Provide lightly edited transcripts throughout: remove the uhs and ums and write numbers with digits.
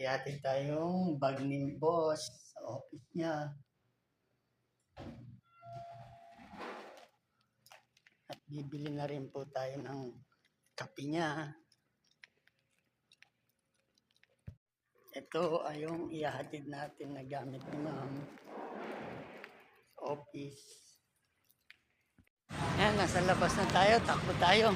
Ihatid tayong bag ni boss sa office niya. At bibili na rin po tayo ng kape niya. Ito ay yung ihahatid natin na gamit ni ma'am sa office. Ayan, nasa labas na tayo. Takbo tayo.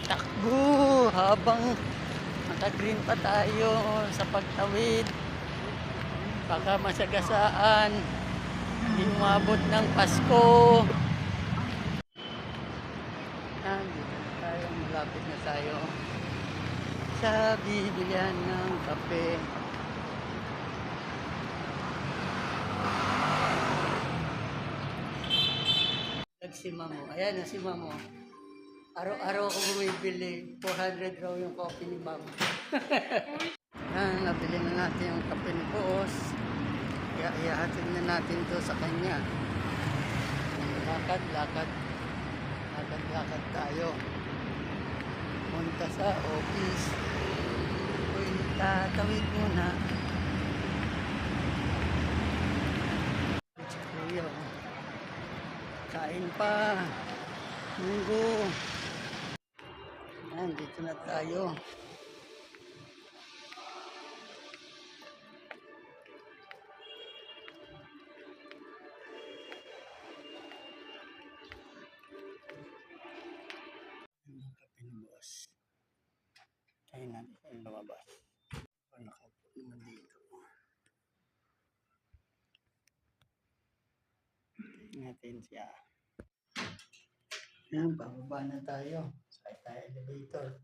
Takbo habang naka-green pa tayo sa pagtawid. Baka masagasaan. Hindi umabot ng Pasko. Dito na tayo. Malapit na tayo sa bibilihan ng kape. Si Mamo. Ayan na si Mamo. Araw-araw ako bumibili. 400 raw yung coffee ni Mamo. Yan, nabili na natin yung kape ni boss. Ihahatid na natin to sa kanya. Lakad tayo. Punta sa office. Uy, tatawid muna. Kuya, kain pa. Munggo. Yan, dito na tayo. Yung kape ni boss. Kain natin yung lumabas. Nakaupo naman dito. Natin siya. Yan, bababa na tayo. Sakay tayo elevator.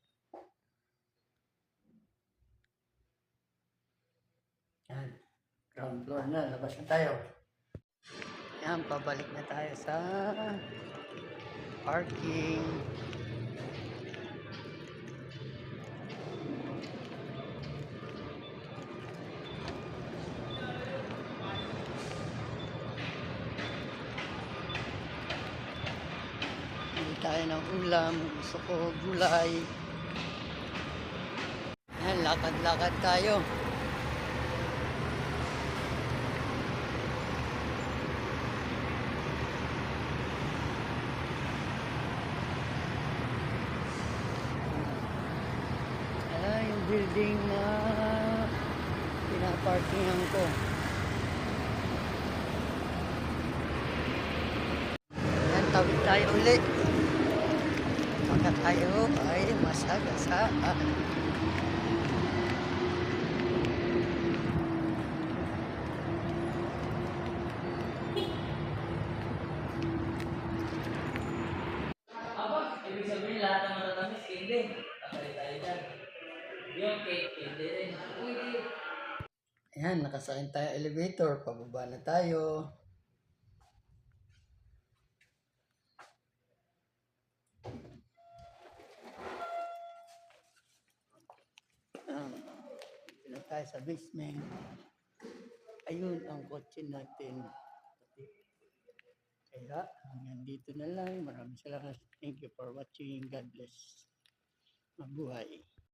Yan, ground floor na. Labas na tayo. Yan, pabalik na tayo sa parking. Hindi tayo ng ulam. Gusto ko gulay. Yan, lakad-lakad tayo. Yung building na pinaparkingan ko. Yan, tawid tayo ulit. Baka tayo ay masagasaan. Ibig sabihin lahat ng matatamis, hindi. Tatay tayo dyan. Yung cake, hindi rin. Pwede. Ayan, nakasakay tayo elevator. Pababa na tayo. Dito na tayo sa basement. Ayun ang kotse natin. Kaya hanggang dito na lang. Maraming salamat. Thank you for watching. God bless. Mabuhay.